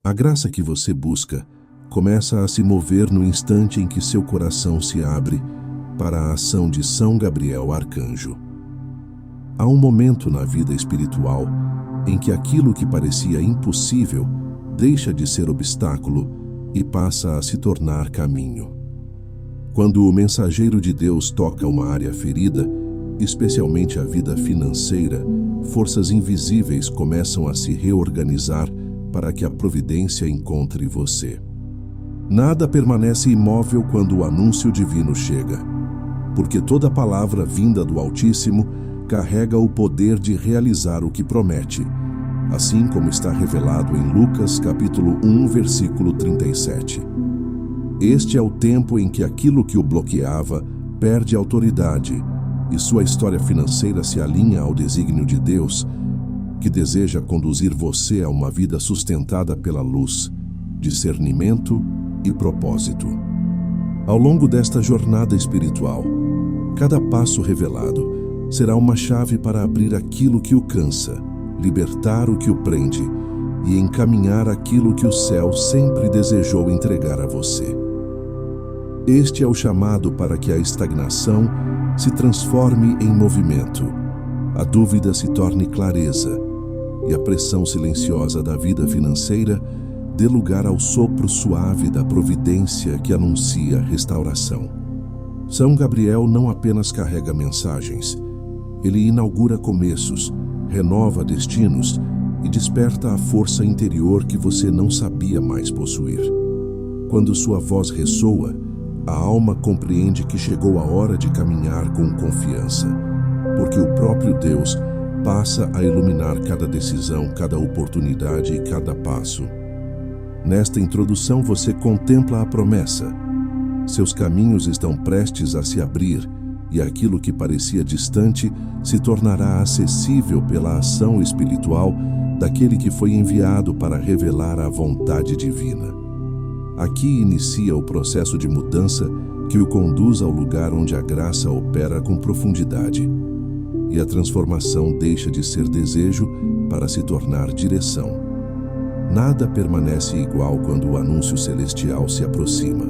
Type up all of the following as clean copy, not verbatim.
A graça que você busca começa a se mover no instante em que seu coração se abre para a ação de São Gabriel Arcanjo. Há um momento na vida espiritual em que aquilo que parecia impossível deixa de ser obstáculo e passa a se tornar caminho. Quando o mensageiro de Deus toca uma área ferida, especialmente a vida financeira, forças invisíveis começam a se reorganizar para que a providência encontre você. Nada permanece imóvel quando o anúncio divino chega, porque toda palavra vinda do Altíssimo carrega o poder de realizar o que promete, assim como está revelado em Lucas capítulo 1, versículo 37. Este é o tempo em que aquilo que o bloqueava perde autoridade e sua história financeira se alinha ao desígnio de Deus, que deseja conduzir você a uma vida sustentada pela luz, discernimento e propósito. Ao longo desta jornada espiritual, cada passo revelado será uma chave para abrir aquilo que o cansa, libertar o que o prende e encaminhar aquilo que o céu sempre desejou entregar a você. Este é o chamado para que a estagnação se transforme em movimento, a dúvida se torne clareza e a pressão silenciosa da vida financeira dê lugar ao sopro suave da providência que anuncia restauração. São Gabriel não apenas carrega mensagens, ele inaugura começos, renova destinos e desperta a força interior que você não sabia mais possuir. Quando sua voz ressoa, a alma compreende que chegou a hora de caminhar com confiança, porque o próprio Deus passa a iluminar cada decisão, cada oportunidade e cada passo. Nesta introdução você contempla a promessa. Seus caminhos estão prestes a se abrir e aquilo que parecia distante se tornará acessível pela ação espiritual daquele que foi enviado para revelar a vontade divina. Aqui inicia o processo de mudança que o conduz ao lugar onde a graça opera com profundidade. E a transformação deixa de ser desejo para se tornar direção. Nada permanece igual quando o anúncio celestial se aproxima.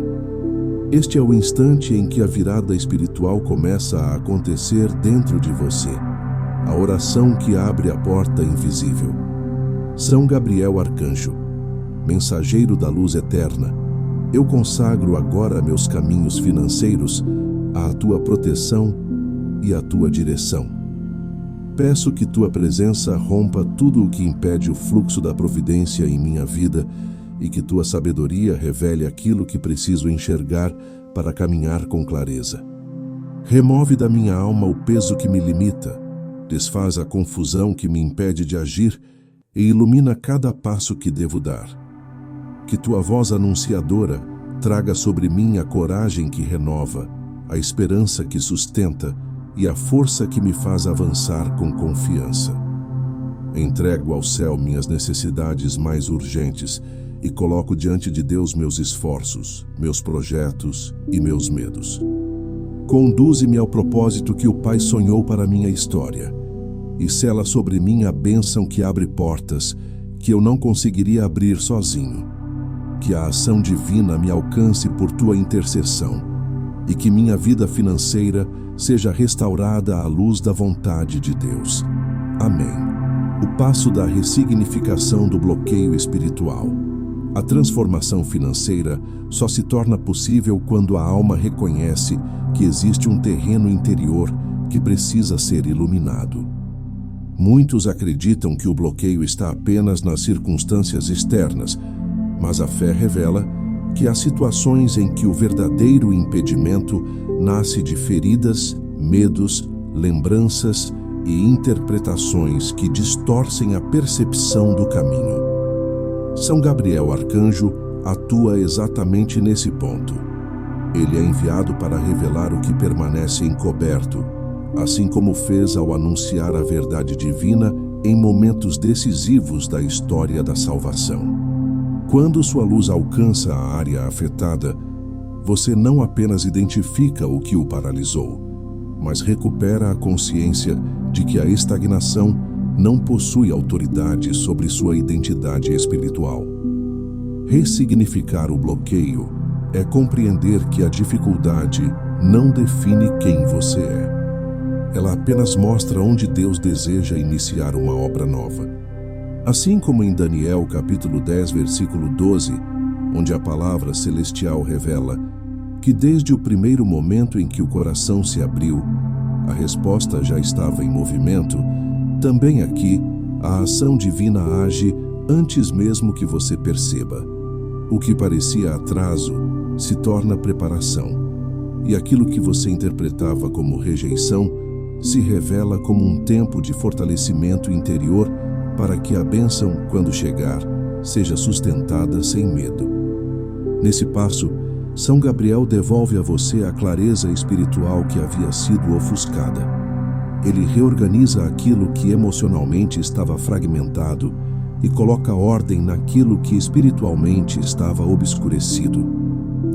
Este é o instante em que a virada espiritual começa a acontecer dentro de você, a oração que abre a porta invisível. São Gabriel Arcanjo, mensageiro da luz eterna, eu consagro agora meus caminhos financeiros à tua proteção e à tua direção. Peço que tua presença rompa tudo o que impede o fluxo da providência em minha vida e que tua sabedoria revele aquilo que preciso enxergar para caminhar com clareza. Remove da minha alma o peso que me limita, desfaz a confusão que me impede de agir e ilumina cada passo que devo dar. Que tua voz anunciadora traga sobre mim a coragem que renova, a esperança que sustenta e a força que me faz avançar com confiança. Entrego ao céu minhas necessidades mais urgentes e coloco diante de Deus meus esforços, meus projetos e meus medos. Conduze-me ao propósito que o Pai sonhou para minha história e sela sobre mim a bênção que abre portas que eu não conseguiria abrir sozinho. Que a ação divina me alcance por tua intercessão e que minha vida financeira seja restaurada à luz da vontade de Deus. Amém. O passo da ressignificação do bloqueio espiritual. A transformação financeira só se torna possível quando a alma reconhece que existe um terreno interior que precisa ser iluminado. Muitos acreditam que o bloqueio está apenas nas circunstâncias externas, mas a fé revela que há situações em que o verdadeiro impedimento nasce de feridas, medos, lembranças e interpretações que distorcem a percepção do caminho. São Gabriel Arcanjo atua exatamente nesse ponto. Ele é enviado para revelar o que permanece encoberto, assim como fez ao anunciar a verdade divina em momentos decisivos da história da salvação. Quando sua luz alcança a área afetada, você não apenas identifica o que o paralisou, mas recupera a consciência de que a estagnação não possui autoridade sobre sua identidade espiritual. Ressignificar o bloqueio é compreender que a dificuldade não define quem você é. Ela apenas mostra onde Deus deseja iniciar uma obra nova. Assim como em Daniel capítulo 10, versículo 12, onde a palavra celestial revela que desde o primeiro momento em que o coração se abriu, a resposta já estava em movimento, também aqui a ação divina age antes mesmo que você perceba. O que parecia atraso se torna preparação, e aquilo que você interpretava como rejeição se revela como um tempo de fortalecimento interior para que a bênção, quando chegar, seja sustentada sem medo. Nesse passo, São Gabriel devolve a você a clareza espiritual que havia sido ofuscada. Ele reorganiza aquilo que emocionalmente estava fragmentado e coloca ordem naquilo que espiritualmente estava obscurecido.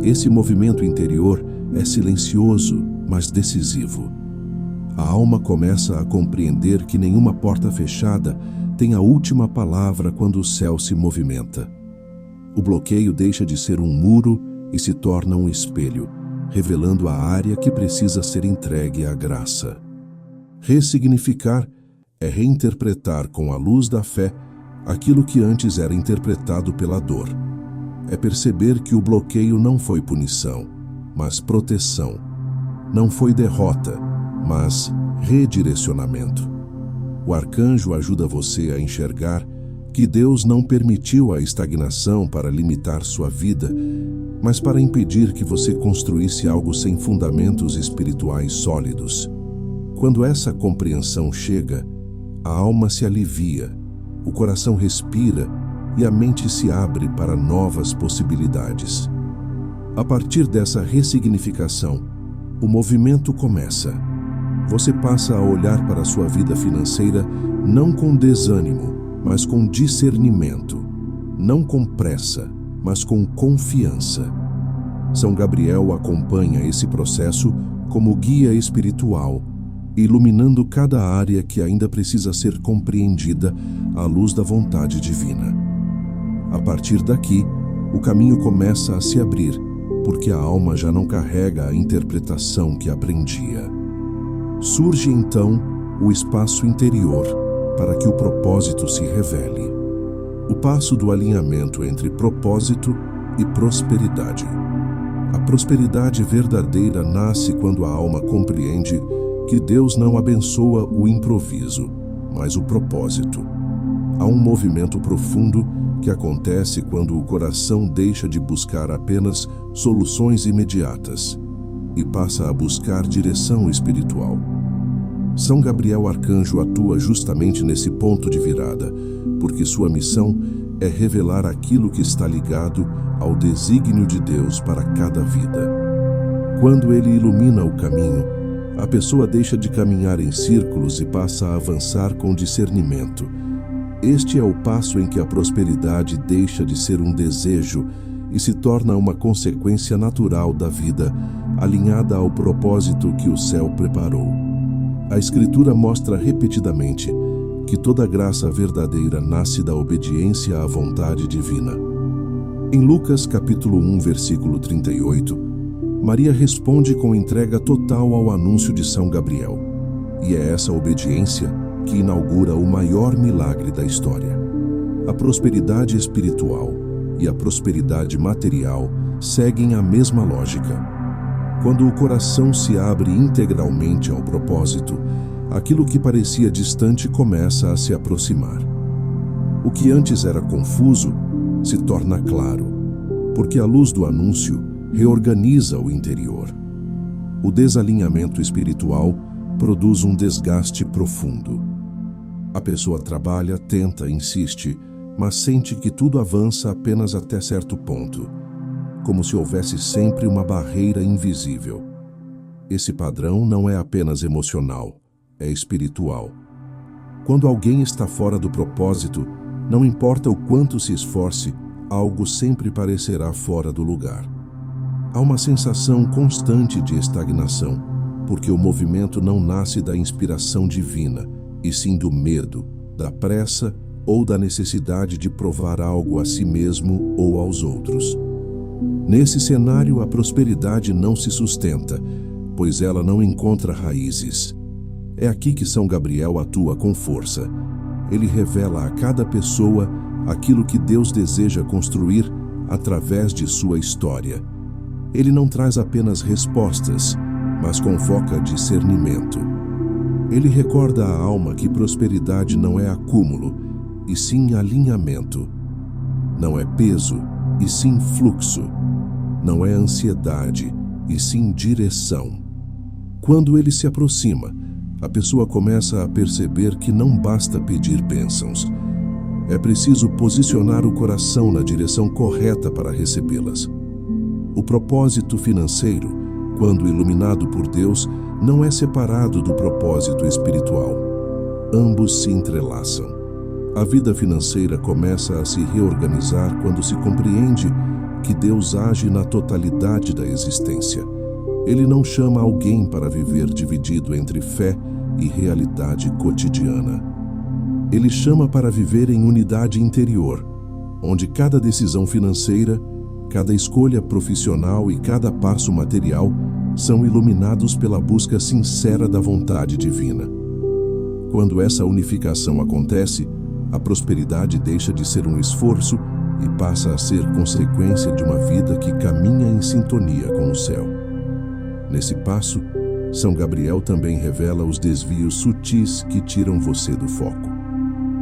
Esse movimento interior é silencioso, mas decisivo. A alma começa a compreender que nenhuma porta fechada tem a última palavra quando o céu se movimenta. O bloqueio deixa de ser um muro e se torna um espelho, revelando a área que precisa ser entregue à graça. Ressignificar é reinterpretar com a luz da fé aquilo que antes era interpretado pela dor. É perceber que o bloqueio não foi punição, mas proteção. Não foi derrota, mas redirecionamento. O arcanjo ajuda você a enxergar que Deus não permitiu a estagnação para limitar sua vida, mas para impedir que você construísse algo sem fundamentos espirituais sólidos. Quando essa compreensão chega, a alma se alivia, o coração respira e a mente se abre para novas possibilidades. A partir dessa ressignificação, o movimento começa. Você passa a olhar para a sua vida financeira não com desânimo, mas com discernimento, não com pressa, mas com confiança. São Gabriel acompanha esse processo como guia espiritual, iluminando cada área que ainda precisa ser compreendida à luz da vontade divina. A partir daqui, o caminho começa a se abrir, porque a alma já não carrega a interpretação que aprendia. Surge então o espaço interior para que o propósito se revele. O passo do alinhamento entre propósito e prosperidade. A prosperidade verdadeira nasce quando a alma compreende que Deus não abençoa o improviso, mas o propósito. Há um movimento profundo que acontece quando o coração deixa de buscar apenas soluções imediatas e passa a buscar direção espiritual. São Gabriel Arcanjo atua justamente nesse ponto de virada, porque sua missão é revelar aquilo que está ligado ao desígnio de Deus para cada vida. Quando ele ilumina o caminho, a pessoa deixa de caminhar em círculos e passa a avançar com discernimento. Este é o passo em que a prosperidade deixa de ser um desejo e se torna uma consequência natural da vida, alinhada ao propósito que o céu preparou. A Escritura mostra repetidamente que toda graça verdadeira nasce da obediência à vontade divina. Em Lucas capítulo 1, versículo 38, Maria responde com entrega total ao anúncio de São Gabriel. E é essa obediência que inaugura o maior milagre da história. A prosperidade espiritual e a prosperidade material seguem a mesma lógica. Quando o coração se abre integralmente ao propósito, aquilo que parecia distante começa a se aproximar. O que antes era confuso se torna claro, porque a luz do anúncio reorganiza o interior. O desalinhamento espiritual produz um desgaste profundo. A pessoa trabalha, tenta, insiste, mas sente que tudo avança apenas até certo ponto, como se houvesse sempre uma barreira invisível. Esse padrão não é apenas emocional, é espiritual. Quando alguém está fora do propósito, não importa o quanto se esforce, algo sempre parecerá fora do lugar. Há uma sensação constante de estagnação, porque o movimento não nasce da inspiração divina, e sim do medo, da pressa ou da necessidade de provar algo a si mesmo ou aos outros. Nesse cenário, a prosperidade não se sustenta, pois ela não encontra raízes. É aqui que São Gabriel atua com força. Ele revela a cada pessoa aquilo que Deus deseja construir através de sua história. Ele não traz apenas respostas, mas convoca discernimento. Ele recorda à alma que prosperidade não é acúmulo, e sim alinhamento. Não é peso, e sim fluxo. Não é ansiedade, e sim direção. Quando ele se aproxima, a pessoa começa a perceber que não basta pedir bênçãos. É preciso posicionar o coração na direção correta para recebê-las. O propósito financeiro, quando iluminado por Deus, não é separado do propósito espiritual. Ambos se entrelaçam. A vida financeira começa a se reorganizar quando se compreende que Deus age na totalidade da existência. Ele não chama alguém para viver dividido entre fé e realidade cotidiana. Ele chama para viver em unidade interior, onde cada decisão financeira, cada escolha profissional e cada passo material são iluminados pela busca sincera da vontade divina. Quando essa unificação acontece, a prosperidade deixa de ser um esforço e passa a ser consequência de uma vida que caminha em sintonia com o céu. Nesse passo, São Gabriel também revela os desvios sutis que tiram você do foco.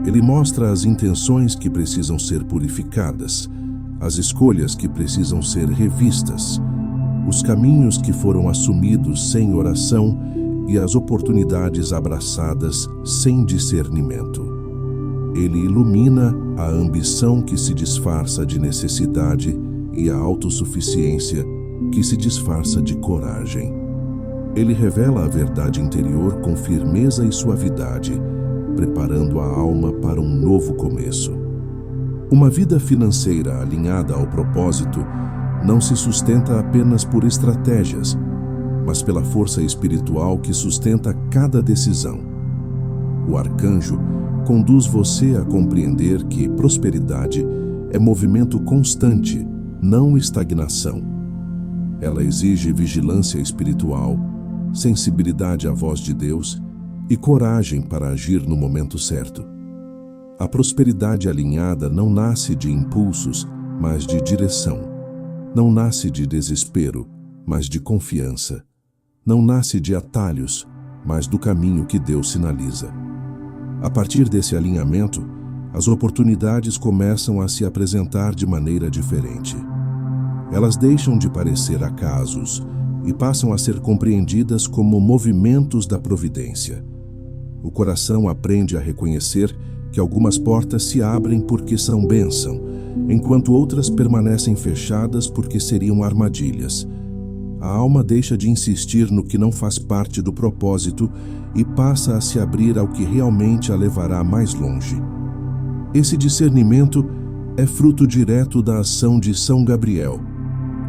Ele mostra as intenções que precisam ser purificadas, as escolhas que precisam ser revistas, os caminhos que foram assumidos sem oração e as oportunidades abraçadas sem discernimento. Ele ilumina a ambição que se disfarça de necessidade e a autossuficiência que se disfarça de coragem. Ele revela a verdade interior com firmeza e suavidade, preparando a alma para um novo começo. Uma vida financeira alinhada ao propósito não se sustenta apenas por estratégias, mas pela força espiritual que sustenta cada decisão. O arcanjo conduz você a compreender que prosperidade é movimento constante, não estagnação. Ela exige vigilância espiritual, sensibilidade à voz de Deus e coragem para agir no momento certo. A prosperidade alinhada não nasce de impulsos, mas de direção. Não nasce de desespero, mas de confiança. Não nasce de atalhos, mas do caminho que Deus sinaliza. A partir desse alinhamento, as oportunidades começam a se apresentar de maneira diferente. Elas deixam de parecer acasos e passam a ser compreendidas como movimentos da providência. O coração aprende a reconhecer que algumas portas se abrem porque são bênção, enquanto outras permanecem fechadas porque seriam armadilhas. A alma deixa de insistir no que não faz parte do propósito e passa a se abrir ao que realmente a levará mais longe. Esse discernimento é fruto direto da ação de São Gabriel,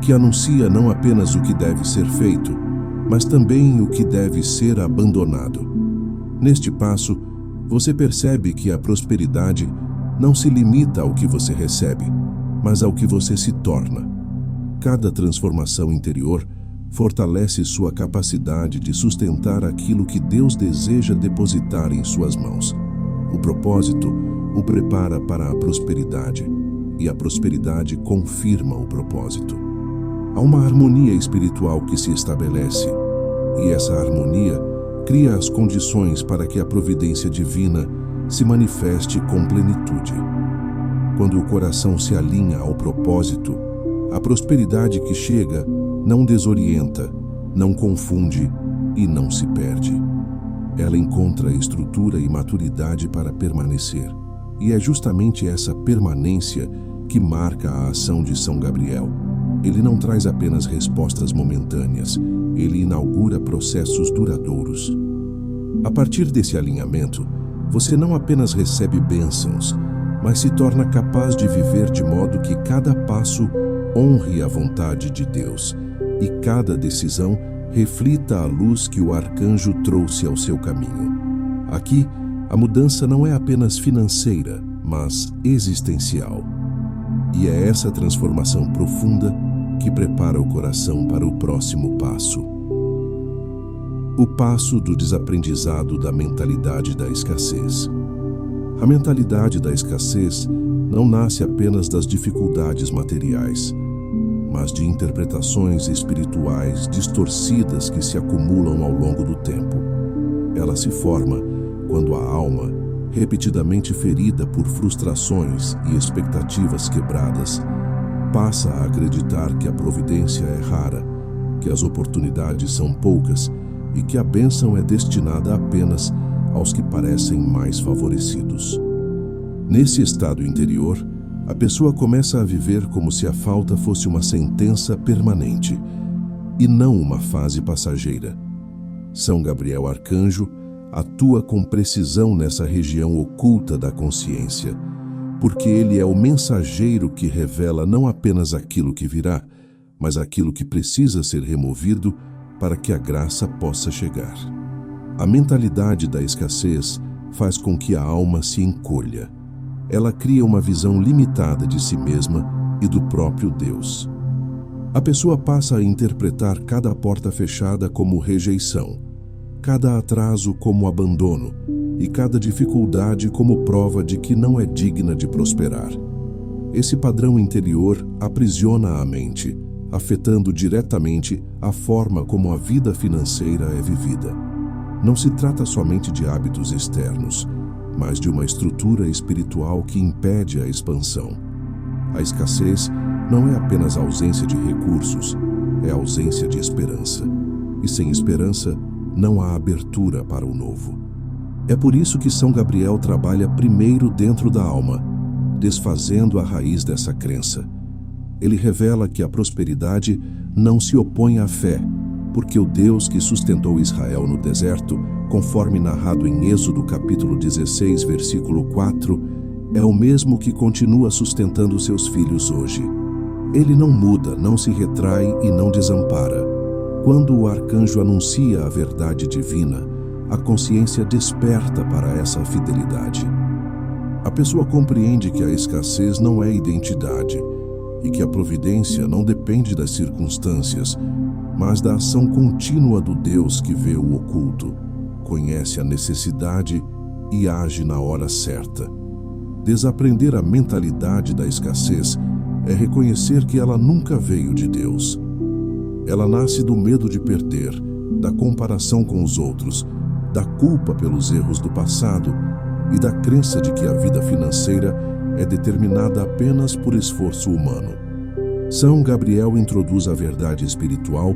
que anuncia não apenas o que deve ser feito, mas também o que deve ser abandonado. Neste passo, você percebe que a prosperidade não se limita ao que você recebe, mas ao que você se torna. Cada transformação interior fortalece sua capacidade de sustentar aquilo que Deus deseja depositar em suas mãos. O propósito o prepara para a prosperidade, e a prosperidade confirma o propósito. Há uma harmonia espiritual que se estabelece, e essa harmonia cria as condições para que a providência divina se manifeste com plenitude. Quando o coração se alinha ao propósito, a prosperidade que chega não desorienta, não confunde e não se perde. Ela encontra estrutura e maturidade para permanecer, e é justamente essa permanência que marca a ação de São Gabriel. Ele não traz apenas respostas momentâneas, ele inaugura processos duradouros. A partir desse alinhamento, você não apenas recebe bênçãos, mas se torna capaz de viver de modo que cada passo honre a vontade de Deus e cada decisão reflita a luz que o arcanjo trouxe ao seu caminho. Aqui, a mudança não é apenas financeira, mas existencial. E é essa transformação profunda que prepara o coração para o próximo passo. O passo do desaprendizado da mentalidade da escassez. A mentalidade da escassez não nasce apenas das dificuldades materiais, mas de interpretações espirituais distorcidas que se acumulam ao longo do tempo. Ela se forma quando a alma, repetidamente ferida por frustrações e expectativas quebradas, passa a acreditar que a providência é rara, que as oportunidades são poucas e que a bênção é destinada apenas aos que parecem mais favorecidos. Nesse estado interior, a pessoa começa a viver como se a falta fosse uma sentença permanente e não uma fase passageira. São Gabriel Arcanjo atua com precisão nessa região oculta da consciência, porque ele é o mensageiro que revela não apenas aquilo que virá, mas aquilo que precisa ser removido para que a graça possa chegar. A mentalidade da escassez faz com que a alma se encolha. Ela cria uma visão limitada de si mesma e do próprio Deus. A pessoa passa a interpretar cada porta fechada como rejeição, cada atraso como abandono e cada dificuldade como prova de que não é digna de prosperar. Esse padrão interior aprisiona a mente, afetando diretamente a forma como a vida financeira é vivida. Não se trata somente de hábitos externos, mas de uma estrutura espiritual que impede a expansão. A escassez não é apenas ausência de recursos, é ausência de esperança. E sem esperança, não há abertura para o novo. É por isso que São Gabriel trabalha primeiro dentro da alma, desfazendo a raiz dessa crença. Ele revela que a prosperidade não se opõe à fé, porque o Deus que sustentou Israel no deserto, conforme narrado em Êxodo capítulo 16, versículo 4, é o mesmo que continua sustentando seus filhos hoje. Ele não muda, não se retrai e não desampara. Quando o arcanjo anuncia a verdade divina, a consciência desperta para essa fidelidade. A pessoa compreende que a escassez não é identidade e que a providência não depende das circunstâncias, mas da ação contínua do Deus que vê o oculto, conhece a necessidade e age na hora certa. Desaprender a mentalidade da escassez é reconhecer que ela nunca veio de Deus. Ela nasce do medo de perder, da comparação com os outros, da culpa pelos erros do passado e da crença de que a vida financeira é determinada apenas por esforço humano. São Gabriel introduz a verdade espiritual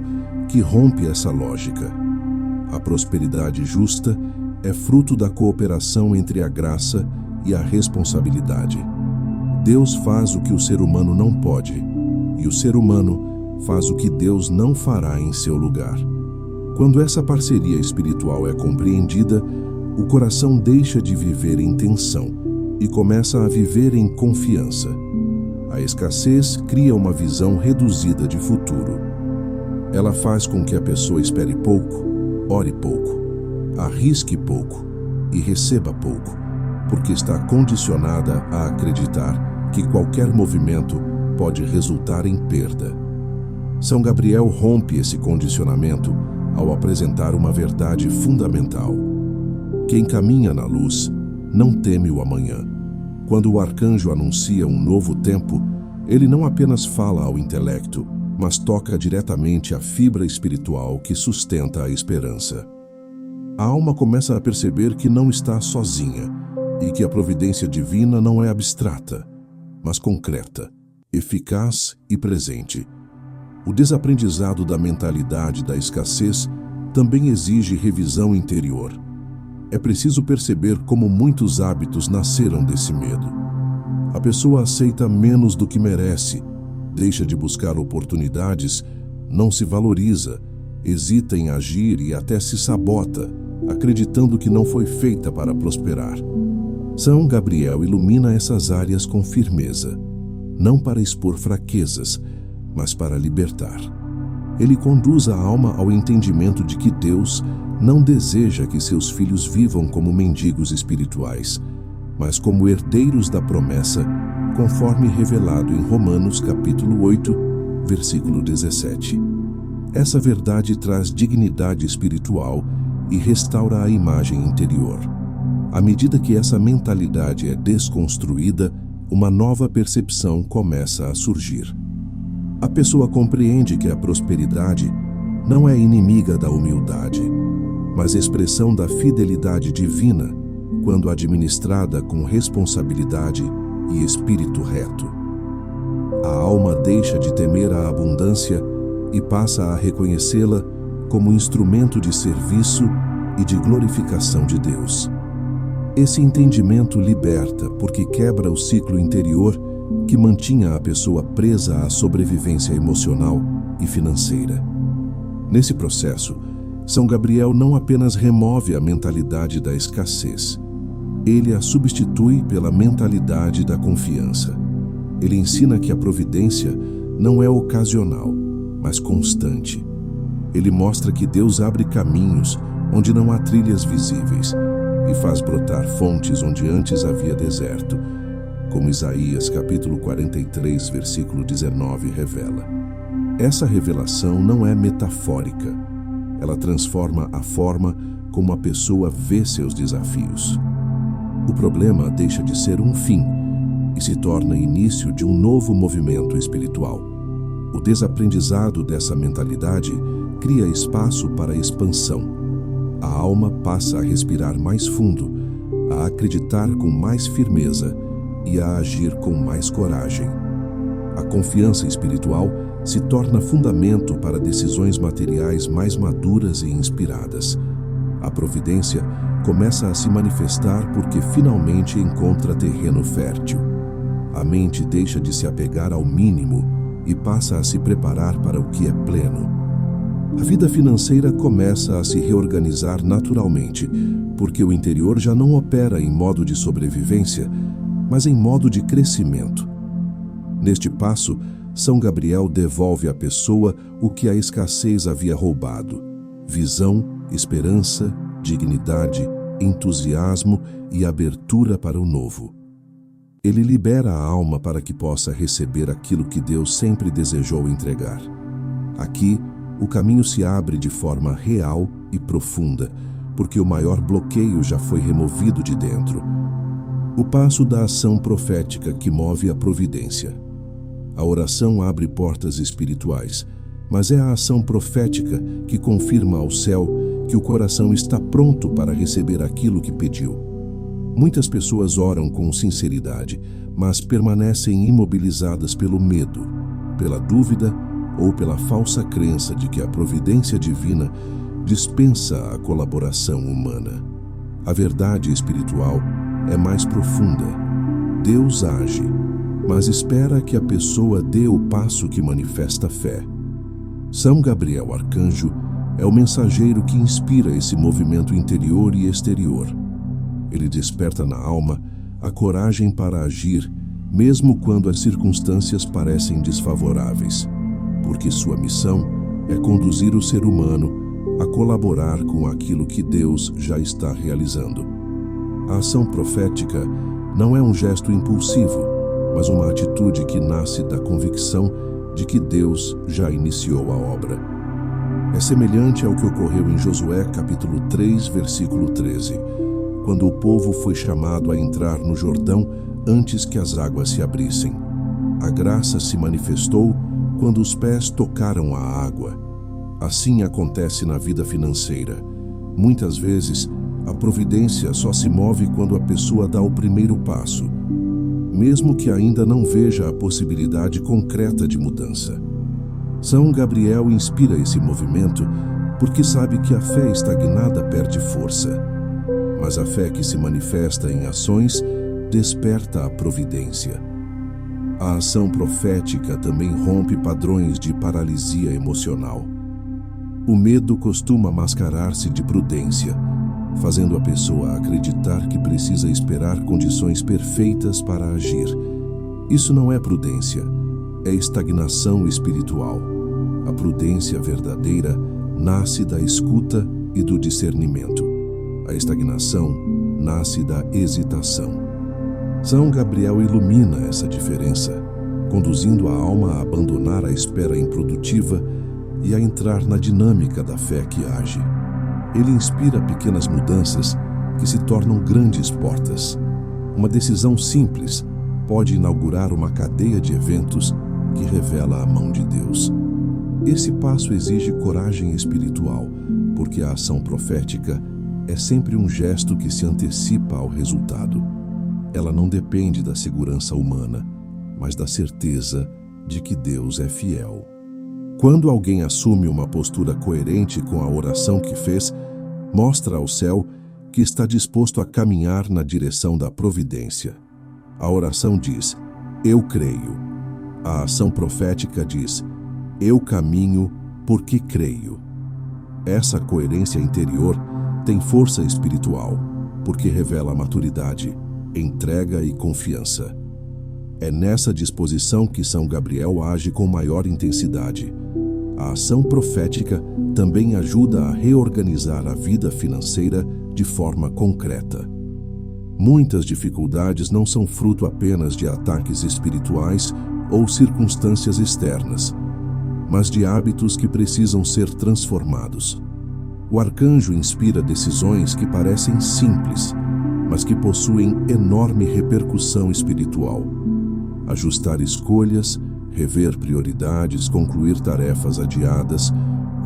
que rompe essa lógica. A prosperidade justa é fruto da cooperação entre a graça e a responsabilidade. Deus faz o que o ser humano não pode, e o ser humano faz o que Deus não fará em seu lugar. Quando essa parceria espiritual é compreendida, o coração deixa de viver em tensão e começa a viver em confiança. A escassez cria uma visão reduzida de futuro. Ela faz com que a pessoa espere pouco, ore pouco, arrisque pouco e receba pouco, porque está condicionada a acreditar que qualquer movimento pode resultar em perda. São Gabriel rompe esse condicionamento ao apresentar uma verdade fundamental. Quem caminha na luz não teme o amanhã. Quando o arcanjo anuncia um novo tempo, ele não apenas fala ao intelecto, mas toca diretamente a fibra espiritual que sustenta a esperança. A alma começa a perceber que não está sozinha e que a providência divina não é abstrata, mas concreta, eficaz e presente. O desaprendizado da mentalidade da escassez também exige revisão interior. É preciso perceber como muitos hábitos nasceram desse medo. A pessoa aceita menos do que merece, deixa de buscar oportunidades, não se valoriza, hesita em agir e até se sabota, acreditando que não foi feita para prosperar. São Gabriel ilumina essas áreas com firmeza, não para expor fraquezas, mas para libertar. Ele conduz a alma ao entendimento de que Deus não deseja que seus filhos vivam como mendigos espirituais, mas como herdeiros da promessa, conforme revelado em Romanos capítulo 8, versículo 17. Essa verdade traz dignidade espiritual e restaura a imagem interior. À medida que essa mentalidade é desconstruída, uma nova percepção começa a surgir. A pessoa compreende que a prosperidade não é inimiga da humildade, mas expressão da fidelidade divina quando administrada com responsabilidade e espírito reto. A alma deixa de temer a abundância e passa a reconhecê-la como instrumento de serviço e de glorificação de Deus. Esse entendimento liberta porque quebra o ciclo interior que mantinha a pessoa presa à sobrevivência emocional e financeira. Nesse processo, São Gabriel não apenas remove a mentalidade da escassez, ele a substitui pela mentalidade da confiança. Ele ensina que a providência não é ocasional, mas constante. Ele mostra que Deus abre caminhos onde não há trilhas visíveis e faz brotar fontes onde antes havia deserto, como Isaías capítulo 43, versículo 19 revela. Essa revelação não é metafórica. Ela transforma a forma como a pessoa vê seus desafios. O problema deixa de ser um fim e se torna início de um novo movimento espiritual. O desaprendizado dessa mentalidade cria espaço para a expansão. A alma passa a respirar mais fundo, a acreditar com mais firmeza e a agir com mais coragem. A confiança espiritual se torna fundamento para decisões materiais mais maduras e inspiradas. A providência começa a se manifestar porque finalmente encontra terreno fértil. A mente deixa de se apegar ao mínimo e passa a se preparar para o que é pleno. A vida financeira começa a se reorganizar naturalmente, porque o interior já não opera em modo de sobrevivência, mas em modo de crescimento. Neste passo, São Gabriel devolve à pessoa o que a escassez havia roubado: visão, esperança, dignidade, entusiasmo e abertura para o novo. Ele libera a alma para que possa receber aquilo que Deus sempre desejou entregar. Aqui, o caminho se abre de forma real e profunda, porque o maior bloqueio já foi removido de dentro. O passo da ação profética que move a providência. A oração abre portas espirituais, mas é a ação profética que confirma ao céu que o coração está pronto para receber aquilo que pediu. Muitas pessoas oram com sinceridade, mas permanecem imobilizadas pelo medo, pela dúvida ou pela falsa crença de que a providência divina dispensa a colaboração humana. A verdade espiritual é mais profunda. Deus age, mas espera que a pessoa dê o passo que manifesta fé. São Gabriel Arcanjo é o mensageiro que inspira esse movimento interior e exterior. Ele desperta na alma a coragem para agir, mesmo quando as circunstâncias parecem desfavoráveis, porque sua missão é conduzir o ser humano a colaborar com aquilo que Deus já está realizando. A ação profética não é um gesto impulsivo, mas uma atitude que nasce da convicção de que Deus já iniciou a obra. É semelhante ao que ocorreu em Josué capítulo 3, versículo 13, quando o povo foi chamado a entrar no Jordão antes que as águas se abrissem. A graça se manifestou quando os pés tocaram a água. Assim acontece na vida financeira. Muitas vezes, a providência só se move quando a pessoa dá o primeiro passo, mesmo que ainda não veja a possibilidade concreta de mudança. São Gabriel inspira esse movimento porque sabe que a fé estagnada perde força, mas a fé que se manifesta em ações desperta a providência. A ação profética também rompe padrões de paralisia emocional. O medo costuma mascarar-se de prudência, fazendo a pessoa acreditar que precisa esperar condições perfeitas para agir. Isso não é prudência, é estagnação espiritual. A prudência verdadeira nasce da escuta e do discernimento. A estagnação nasce da hesitação. São Gabriel ilumina essa diferença, conduzindo a alma a abandonar a espera improdutiva e a entrar na dinâmica da fé que age. Ele inspira pequenas mudanças que se tornam grandes portas. Uma decisão simples pode inaugurar uma cadeia de eventos que revela a mão de Deus. Esse passo exige coragem espiritual, porque a ação profética é sempre um gesto que se antecipa ao resultado. Ela não depende da segurança humana, mas da certeza de que Deus é fiel. Quando alguém assume uma postura coerente com a oração que fez, mostra ao céu que está disposto a caminhar na direção da providência. A oração diz: eu creio. A ação profética diz: eu caminho porque creio. Essa coerência interior tem força espiritual, porque revela maturidade, entrega e confiança. É nessa disposição que São Gabriel age com maior intensidade. A ação profética também ajuda a reorganizar a vida financeira de forma concreta. Muitas dificuldades não são fruto apenas de ataques espirituais ou circunstâncias externas, mas de hábitos que precisam ser transformados. O arcanjo inspira decisões que parecem simples, mas que possuem enorme repercussão espiritual. Ajustar escolhas, rever prioridades, concluir tarefas adiadas,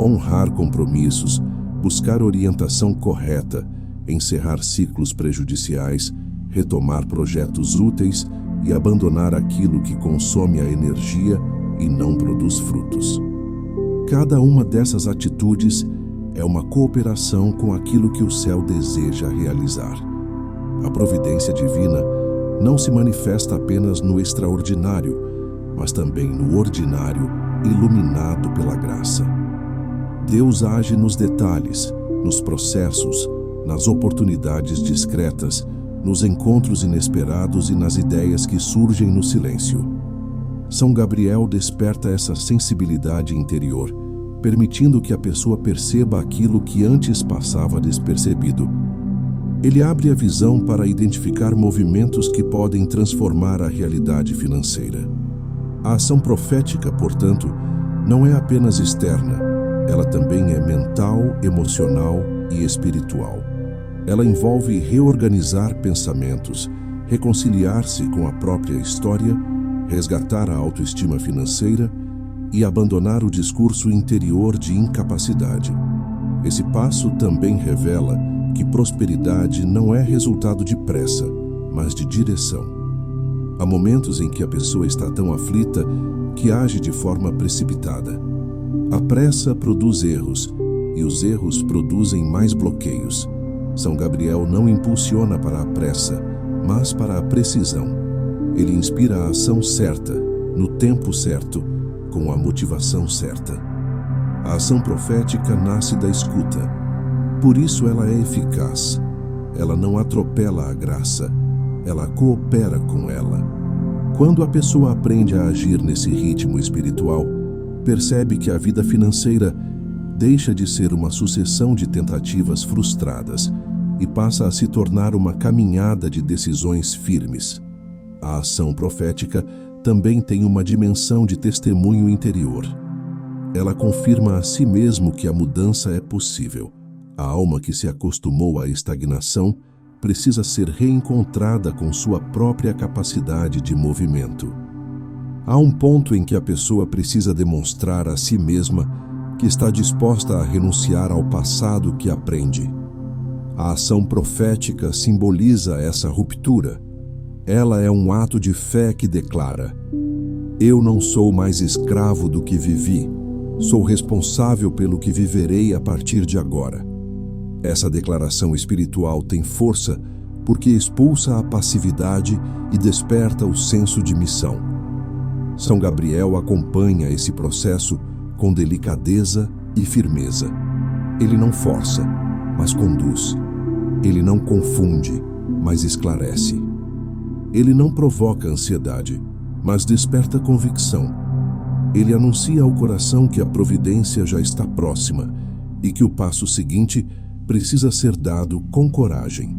honrar compromissos, buscar orientação correta, encerrar ciclos prejudiciais, retomar projetos úteis e abandonar aquilo que consome a energia e não produz frutos. Cada uma dessas atitudes é uma cooperação com aquilo que o céu deseja realizar. A providência divina não se manifesta apenas no extraordinário, mas também no ordinário, iluminado pela graça. Deus age nos detalhes, nos processos, nas oportunidades discretas, nos encontros inesperados e nas ideias que surgem no silêncio. São Gabriel desperta essa sensibilidade interior, permitindo que a pessoa perceba aquilo que antes passava despercebido. Ele abre a visão para identificar movimentos que podem transformar a realidade financeira. A ação profética, portanto, não é apenas externa, ela também é mental, emocional e espiritual. Ela envolve reorganizar pensamentos, reconciliar-se com a própria história, resgatar a autoestima financeira e abandonar o discurso interior de incapacidade. Esse passo também revela que prosperidade não é resultado de pressa, mas de direção. Há momentos em que a pessoa está tão aflita que age de forma precipitada. A pressa produz erros, e os erros produzem mais bloqueios. São Gabriel não impulsiona para a pressa, mas para a precisão. Ele inspira a ação certa, no tempo certo, com a motivação certa. A ação profética nasce da escuta. Por isso ela é eficaz. Ela não atropela a graça, ela coopera com ela. Quando a pessoa aprende a agir nesse ritmo espiritual, percebe que a vida financeira deixa de ser uma sucessão de tentativas frustradas e passa a se tornar uma caminhada de decisões firmes. A ação profética também tem uma dimensão de testemunho interior. Ela confirma a si mesmo que a mudança é possível. A alma que se acostumou à estagnação precisa ser reencontrada com sua própria capacidade de movimento. Há um ponto em que a pessoa precisa demonstrar a si mesma que está disposta a renunciar ao passado que aprende. A ação profética simboliza essa ruptura. Ela é um ato de fé que declara: eu não sou mais escravo do que vivi, sou responsável pelo que viverei a partir de agora. Essa declaração espiritual tem força porque expulsa a passividade e desperta o senso de missão. São Gabriel acompanha esse processo com delicadeza e firmeza. Ele não força, mas conduz. Ele não confunde, mas esclarece. Ele não provoca ansiedade, mas desperta convicção. Ele anuncia ao coração que a providência já está próxima e que o passo seguinte precisa ser dado com coragem.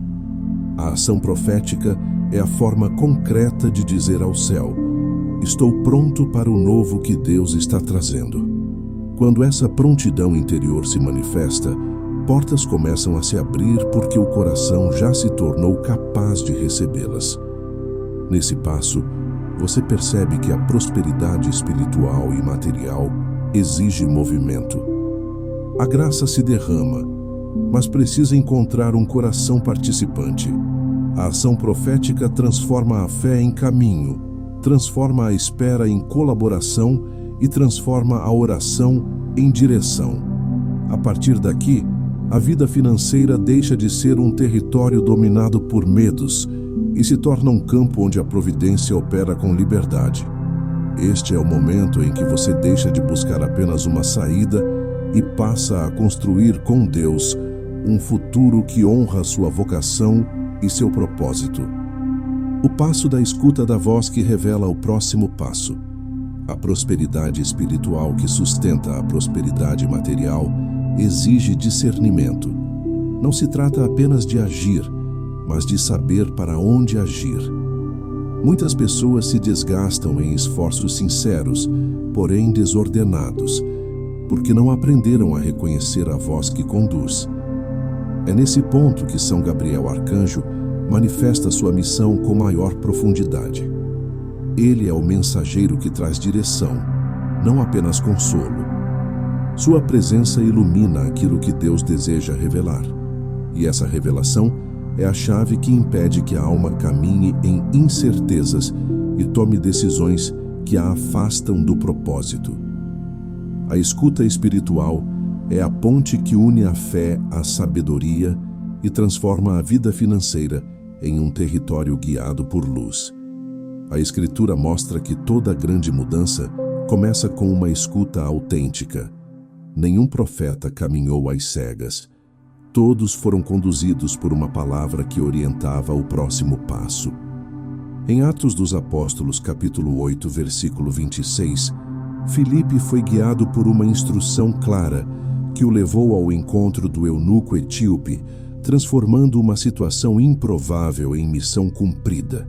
A ação profética é a forma concreta de dizer ao céu: estou pronto para o novo que Deus está trazendo. Quando essa prontidão interior se manifesta, portas começam a se abrir porque o coração já se tornou capaz de recebê-las. Nesse passo, você percebe que a prosperidade espiritual e material exige movimento. A graça se derrama, mas precisa encontrar um coração participante. A ação profética transforma a fé em caminho, transforma a espera em colaboração e transforma a oração em direção. A partir daqui, a vida financeira deixa de ser um território dominado por medos e se torna um campo onde a providência opera com liberdade. Este é o momento em que você deixa de buscar apenas uma saída e passa a construir com Deus um futuro que honra sua vocação e seu propósito. O passo da escuta da voz que revela o próximo passo. A prosperidade espiritual que sustenta a prosperidade material exige discernimento. Não se trata apenas de agir, mas de saber para onde agir. Muitas pessoas se desgastam em esforços sinceros, porém desordenados, porque não aprenderam a reconhecer a voz que conduz. É nesse ponto que São Gabriel Arcanjo manifesta sua missão com maior profundidade. Ele é o mensageiro que traz direção, não apenas consolo. Sua presença ilumina aquilo que Deus deseja revelar, e essa revelação é a chave que impede que a alma caminhe em incertezas e tome decisões que a afastam do propósito. A escuta espiritual é a ponte que une a fé à sabedoria e transforma a vida financeira em um território guiado por luz. A Escritura mostra que toda grande mudança começa com uma escuta autêntica. Nenhum profeta caminhou às cegas. Todos foram conduzidos por uma palavra que orientava o próximo passo. Em Atos dos Apóstolos, capítulo 8, versículo 26, Filipe foi guiado por uma instrução clara que o levou ao encontro do eunuco etíope, transformando uma situação improvável em missão cumprida.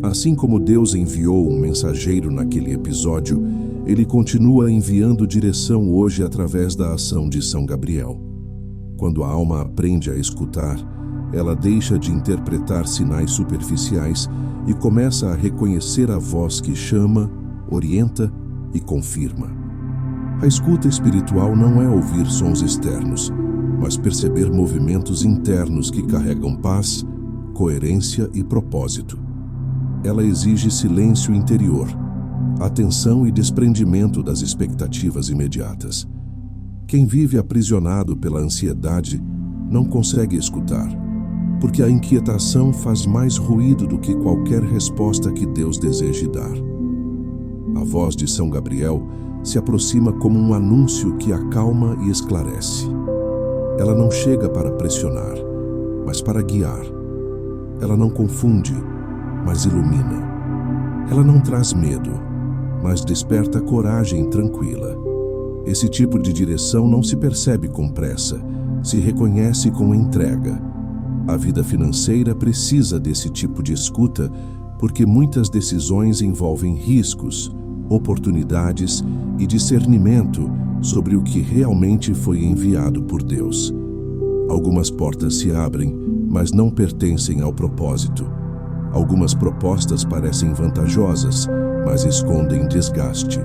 Assim como Deus enviou um mensageiro naquele episódio, Ele continua enviando direção hoje através da ação de São Gabriel. Quando a alma aprende a escutar, ela deixa de interpretar sinais superficiais e começa a reconhecer a voz que chama, orienta e confirma. A escuta espiritual não é ouvir sons externos, mas perceber movimentos internos que carregam paz, coerência e propósito. Ela exige silêncio interior, atenção e desprendimento das expectativas imediatas. Quem vive aprisionado pela ansiedade não consegue escutar, porque a inquietação faz mais ruído do que qualquer resposta que Deus deseje dar. A voz de São Gabriel se aproxima como um anúncio que acalma e esclarece. Ela não chega para pressionar, mas para guiar. Ela não confunde, mas ilumina. Ela não traz medo, mas desperta coragem tranquila. Esse tipo de direção não se percebe com pressa, se reconhece com entrega. A vida financeira precisa desse tipo de escuta porque muitas decisões envolvem riscos, oportunidades e discernimento sobre o que realmente foi enviado por Deus. Algumas portas se abrem, mas não pertencem ao propósito. Algumas propostas parecem vantajosas, mas escondem desgaste.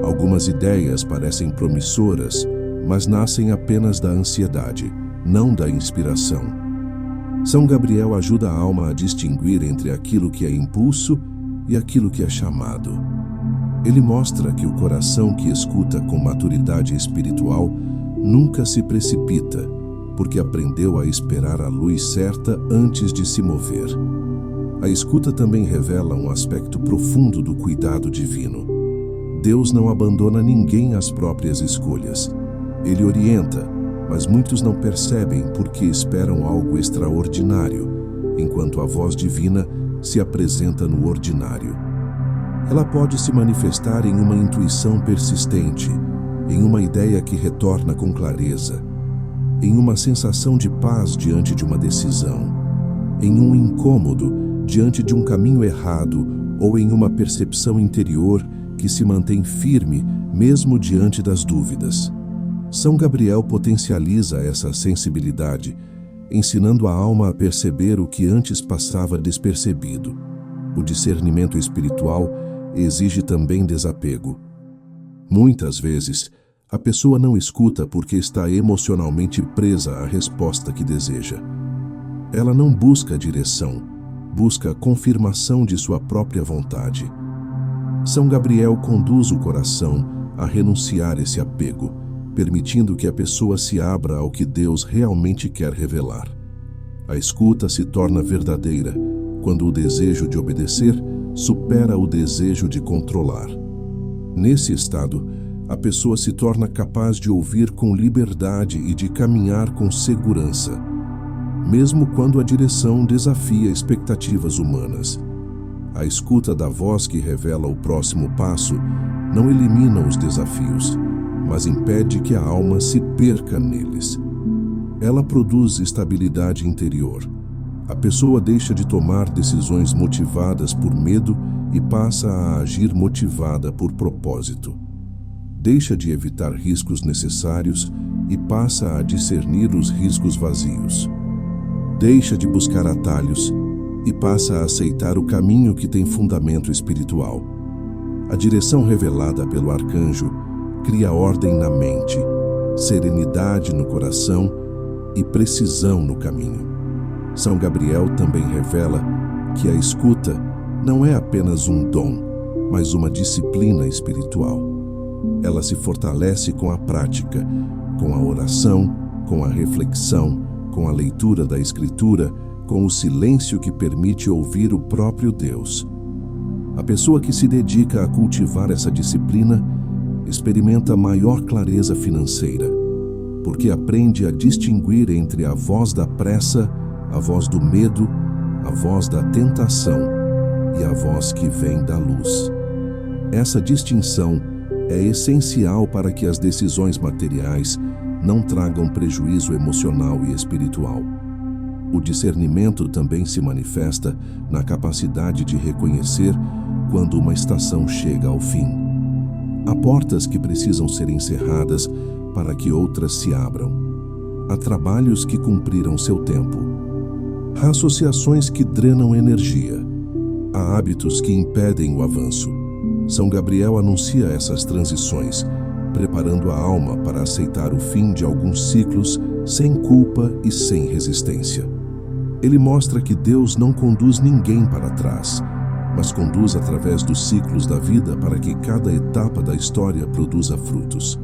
Algumas ideias parecem promissoras, mas nascem apenas da ansiedade, não da inspiração. São Gabriel ajuda a alma a distinguir entre aquilo que é impulso e aquilo que é chamado. Ele mostra que o coração que escuta com maturidade espiritual nunca se precipita, porque aprendeu a esperar a luz certa antes de se mover. A escuta também revela um aspecto profundo do cuidado divino. Deus não abandona ninguém às próprias escolhas. Ele orienta, mas muitos não percebem porque esperam algo extraordinário, enquanto a voz divina se apresenta no ordinário. Ela pode se manifestar em uma intuição persistente, em uma ideia que retorna com clareza, em uma sensação de paz diante de uma decisão, em um incômodo diante de um caminho errado ou em uma percepção interior que se mantém firme mesmo diante das dúvidas. São Gabriel potencializa essa sensibilidade, ensinando a alma a perceber o que antes passava despercebido. O discernimento espiritual exige também desapego. Muitas vezes, a pessoa não escuta porque está emocionalmente presa à resposta que deseja. Ela não busca direção, busca a confirmação de sua própria vontade. São Gabriel conduz o coração a renunciar esse apego, permitindo que a pessoa se abra ao que Deus realmente quer revelar. A escuta se torna verdadeira quando o desejo de obedecer supera o desejo de controlar. Nesse estado, a pessoa se torna capaz de ouvir com liberdade e de caminhar com segurança, mesmo quando a direção desafia expectativas humanas. A escuta da voz que revela o próximo passo não elimina os desafios, mas impede que a alma se perca neles. Ela produz estabilidade interior. A pessoa deixa de tomar decisões motivadas por medo e passa a agir motivada por propósito. Deixa de evitar riscos necessários e passa a discernir os riscos vazios. Deixa de buscar atalhos e passa a aceitar o caminho que tem fundamento espiritual. A direção revelada pelo arcanjo cria ordem na mente, serenidade no coração e precisão no caminho. São Gabriel também revela que a escuta não é apenas um dom, mas uma disciplina espiritual. Ela se fortalece com a prática, com a oração, com a reflexão, com a leitura da Escritura, com o silêncio que permite ouvir o próprio Deus. A pessoa que se dedica a cultivar essa disciplina experimenta maior clareza financeira, porque aprende a distinguir entre a voz da pressa, a voz do medo, a voz da tentação e a voz que vem da luz. Essa distinção é essencial para que as decisões materiais não tragam prejuízo emocional e espiritual. O discernimento também se manifesta na capacidade de reconhecer quando uma estação chega ao fim. Há portas que precisam ser encerradas para que outras se abram. Há trabalhos que cumpriram seu tempo. Há associações que drenam energia. Há hábitos que impedem o avanço. São Gabriel anuncia essas transições, preparando a alma para aceitar o fim de alguns ciclos sem culpa e sem resistência. Ele mostra que Deus não conduz ninguém para trás, mas conduz através dos ciclos da vida para que cada etapa da história produza frutos.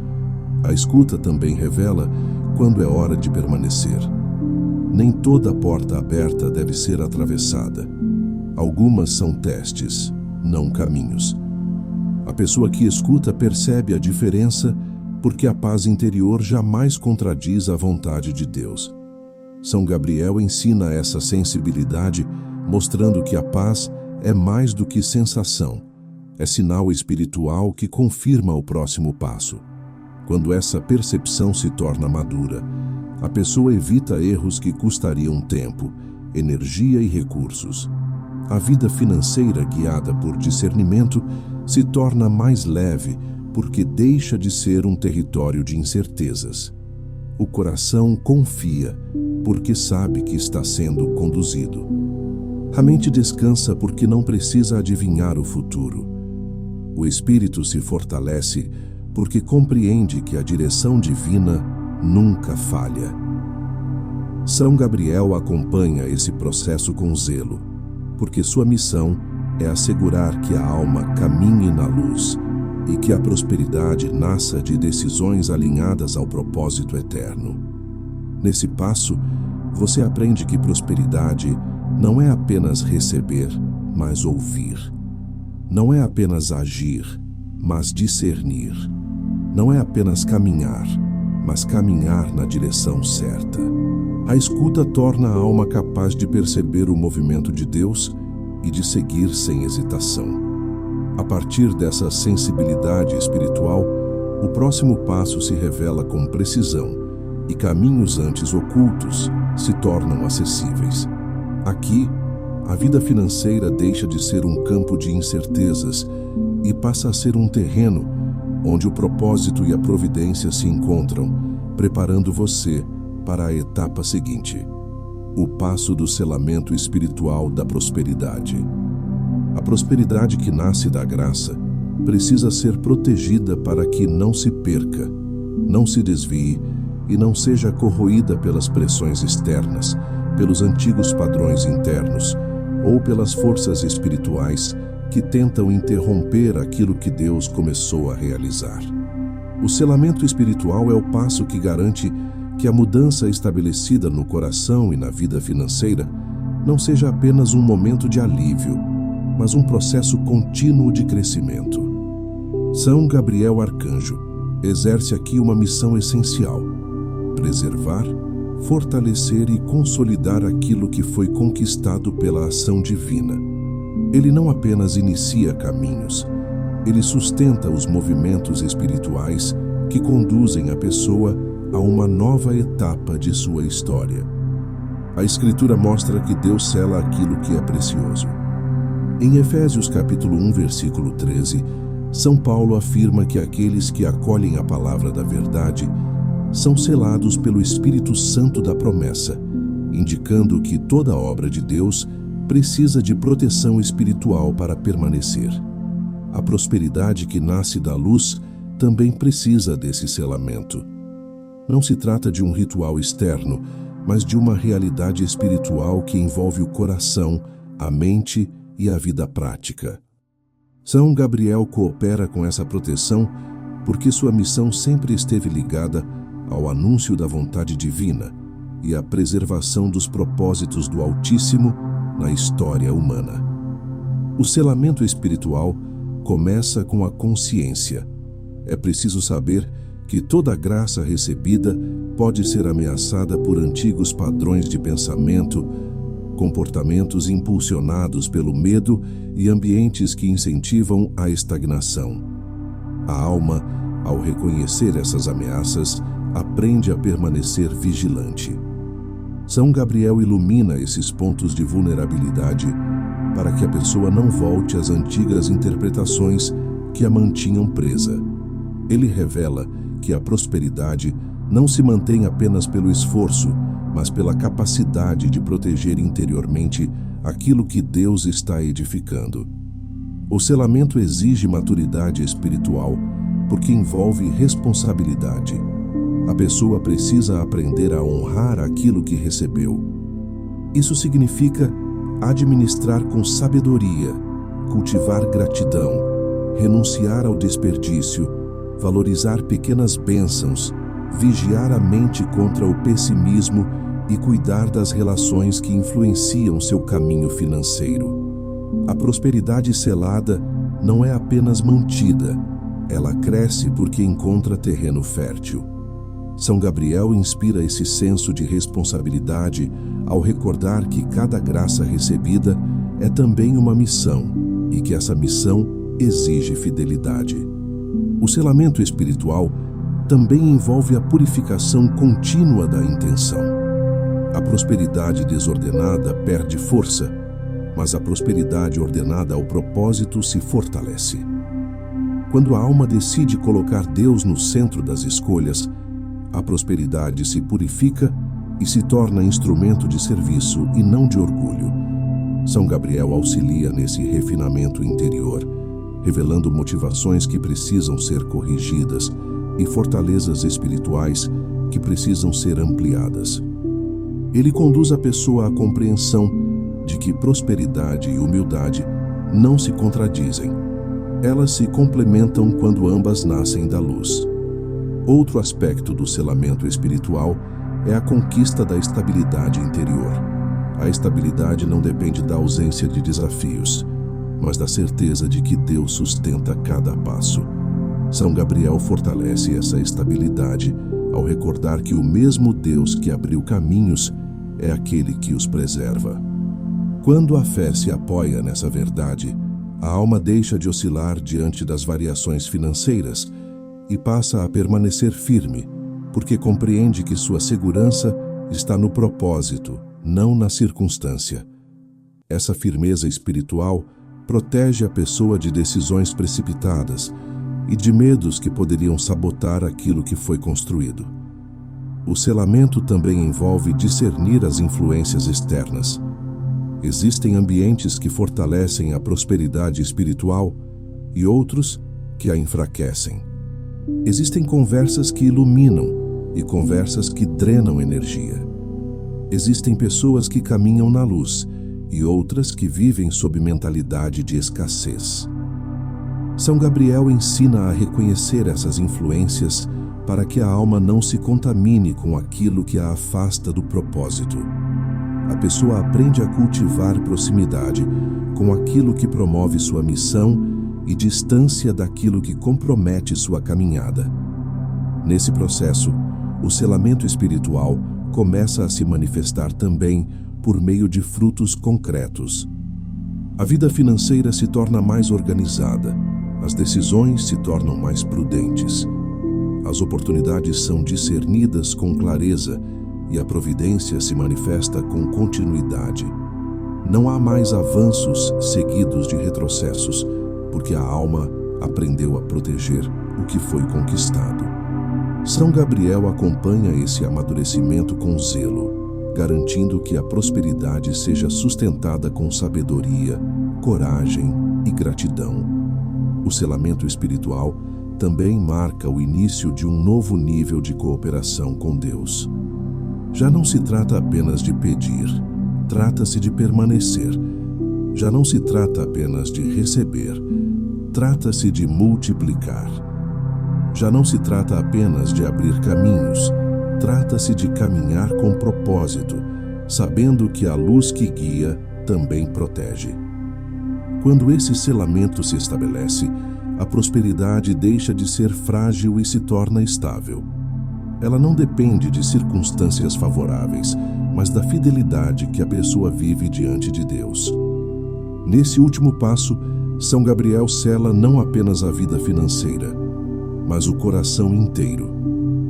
A escuta também revela quando é hora de permanecer. Nem toda porta aberta deve ser atravessada. Algumas são testes, não caminhos. A pessoa que escuta percebe a diferença porque a paz interior jamais contradiz a vontade de Deus. São Gabriel ensina essa sensibilidade, mostrando que a paz é mais do que sensação. É sinal espiritual que confirma o próximo passo. Quando essa percepção se torna madura, a pessoa evita erros que custariam tempo, energia e recursos. A vida financeira guiada por discernimento se torna mais leve porque deixa de ser um território de incertezas. O coração confia porque sabe que está sendo conduzido. A mente descansa porque não precisa adivinhar o futuro. O espírito se fortalece porque compreende que a direção divina nunca falha. São Gabriel acompanha esse processo com zelo, porque sua missão é assegurar que a alma caminhe na luz e que a prosperidade nasça de decisões alinhadas ao propósito eterno. Nesse passo, você aprende que prosperidade não é apenas receber, mas ouvir. Não é apenas agir, mas discernir. Não é apenas caminhar, mas caminhar na direção certa. A escuta torna a alma capaz de perceber o movimento de Deus e de seguir sem hesitação. A partir dessa sensibilidade espiritual, o próximo passo se revela com precisão e caminhos antes ocultos se tornam acessíveis. Aqui, a vida financeira deixa de ser um campo de incertezas e passa a ser um terreno onde o propósito e a providência se encontram, preparando você para a etapa seguinte, o passo do selamento espiritual da prosperidade. A prosperidade que nasce da graça precisa ser protegida para que não se perca, não se desvie e não seja corroída pelas pressões externas, pelos antigos padrões internos ou pelas forças espirituais que tentam interromper aquilo que Deus começou a realizar. O selamento espiritual é o passo que garante que a mudança estabelecida no coração e na vida financeira não seja apenas um momento de alívio, mas um processo contínuo de crescimento. São Gabriel Arcanjo exerce aqui uma missão essencial: preservar, fortalecer e consolidar aquilo que foi conquistado pela ação divina. Ele não apenas inicia caminhos, ele sustenta os movimentos espirituais que conduzem a pessoa a uma nova etapa de sua história. A Escritura mostra que Deus sela aquilo que é precioso. Em Efésios capítulo 1, versículo 13, São Paulo afirma que aqueles que acolhem a palavra da verdade são selados pelo Espírito Santo da promessa, indicando que toda obra de Deus precisa de proteção espiritual para permanecer. A prosperidade que nasce da luz também precisa desse selamento. Não se trata de um ritual externo, mas de uma realidade espiritual que envolve o coração, a mente e a vida prática. São Gabriel coopera com essa proteção porque sua missão sempre esteve ligada ao anúncio da vontade divina e à preservação dos propósitos do Altíssimo na história humana. O selamento espiritual começa com a consciência. É preciso saber que toda graça recebida pode ser ameaçada por antigos padrões de pensamento, comportamentos impulsionados pelo medo e ambientes que incentivam a estagnação. A alma, ao reconhecer essas ameaças, aprende a permanecer vigilante. São Gabriel ilumina esses pontos de vulnerabilidade para que a pessoa não volte às antigas interpretações que a mantinham presa. Ele revela que a prosperidade não se mantém apenas pelo esforço, mas pela capacidade de proteger interiormente aquilo que Deus está edificando. O selamento exige maturidade espiritual, porque envolve responsabilidade. A pessoa precisa aprender a honrar aquilo que recebeu. Isso significa administrar com sabedoria, cultivar gratidão, renunciar ao desperdício, valorizar pequenas bênçãos, vigiar a mente contra o pessimismo e cuidar das relações que influenciam seu caminho financeiro. A prosperidade selada não é apenas mantida, ela cresce porque encontra terreno fértil. São Gabriel inspira esse senso de responsabilidade ao recordar que cada graça recebida é também uma missão e que essa missão exige fidelidade. O selamento espiritual também envolve a purificação contínua da intenção. A prosperidade desordenada perde força, mas a prosperidade ordenada ao propósito se fortalece. Quando a alma decide colocar Deus no centro das escolhas, a prosperidade se purifica e se torna instrumento de serviço e não de orgulho. São Gabriel auxilia nesse refinamento interior, revelando motivações que precisam ser corrigidas e fortalezas espirituais que precisam ser ampliadas. Ele conduz a pessoa à compreensão de que prosperidade e humildade não se contradizem. Elas se complementam quando ambas nascem da luz. Outro aspecto do selamento espiritual é a conquista da estabilidade interior. A estabilidade não depende da ausência de desafios, mas da certeza de que Deus sustenta cada passo. São Gabriel fortalece essa estabilidade ao recordar que o mesmo Deus que abriu caminhos é aquele que os preserva. Quando a fé se apoia nessa verdade, a alma deixa de oscilar diante das variações financeiras e passa a permanecer firme, porque compreende que sua segurança está no propósito, não na circunstância. Essa firmeza espiritual protege a pessoa de decisões precipitadas e de medos que poderiam sabotar aquilo que foi construído. O selamento também envolve discernir as influências externas. Existem ambientes que fortalecem a prosperidade espiritual e outros que a enfraquecem. Existem conversas que iluminam e conversas que drenam energia. Existem pessoas que caminham na luz e outras que vivem sob mentalidade de escassez. São Gabriel ensina a reconhecer essas influências para que a alma não se contamine com aquilo que a afasta do propósito. A pessoa aprende a cultivar proximidade com aquilo que promove sua missão e distância daquilo que compromete sua caminhada. Nesse processo, o selamento espiritual começa a se manifestar também por meio de frutos concretos. A vida financeira se torna mais organizada, as decisões se tornam mais prudentes, as oportunidades são discernidas com clareza e a providência se manifesta com continuidade. Não há mais avanços seguidos de retrocessos, porque a alma aprendeu a proteger o que foi conquistado. São Gabriel acompanha esse amadurecimento com zelo, garantindo que a prosperidade seja sustentada com sabedoria, coragem e gratidão. O selamento espiritual também marca o início de um novo nível de cooperação com Deus. Já não se trata apenas de pedir, trata-se de permanecer. Já não se trata apenas de receber, trata-se de multiplicar. Já não se trata apenas de abrir caminhos, trata-se de caminhar com propósito, sabendo que a luz que guia também protege. Quando esse selamento se estabelece, a prosperidade deixa de ser frágil e se torna estável. Ela não depende de circunstâncias favoráveis, mas da fidelidade que a pessoa vive diante de Deus. Nesse último passo, São Gabriel sela não apenas a vida financeira, mas o coração inteiro.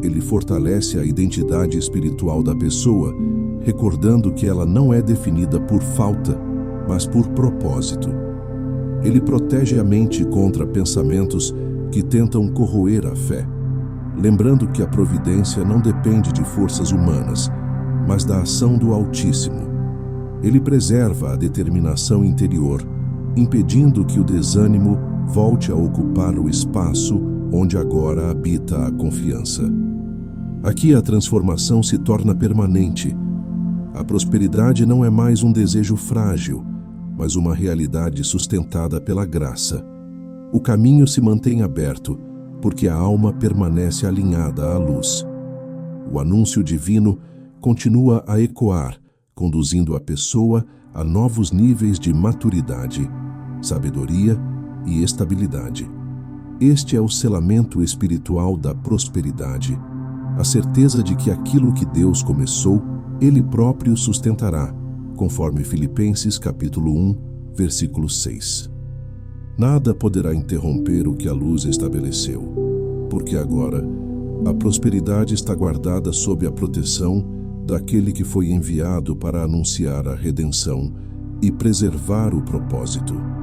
Ele fortalece a identidade espiritual da pessoa, recordando que ela não é definida por falta, mas por propósito. Ele protege a mente contra pensamentos que tentam corroer a fé, lembrando que a providência não depende de forças humanas, mas da ação do Altíssimo. Ele preserva a determinação interior, impedindo que o desânimo volte a ocupar o espaço onde agora habita a confiança. Aqui a transformação se torna permanente. A prosperidade não é mais um desejo frágil, mas uma realidade sustentada pela graça. O caminho se mantém aberto, porque a alma permanece alinhada à luz. O anúncio divino continua a ecoar, conduzindo a pessoa a novos níveis de maturidade, sabedoria e estabilidade. Este é o selamento espiritual da prosperidade, a certeza de que aquilo que Deus começou, Ele próprio sustentará, conforme Filipenses capítulo 1, versículo 6. Nada poderá interromper o que a luz estabeleceu, porque agora a prosperidade está guardada sob a proteção daquele que foi enviado para anunciar a redenção e preservar o propósito.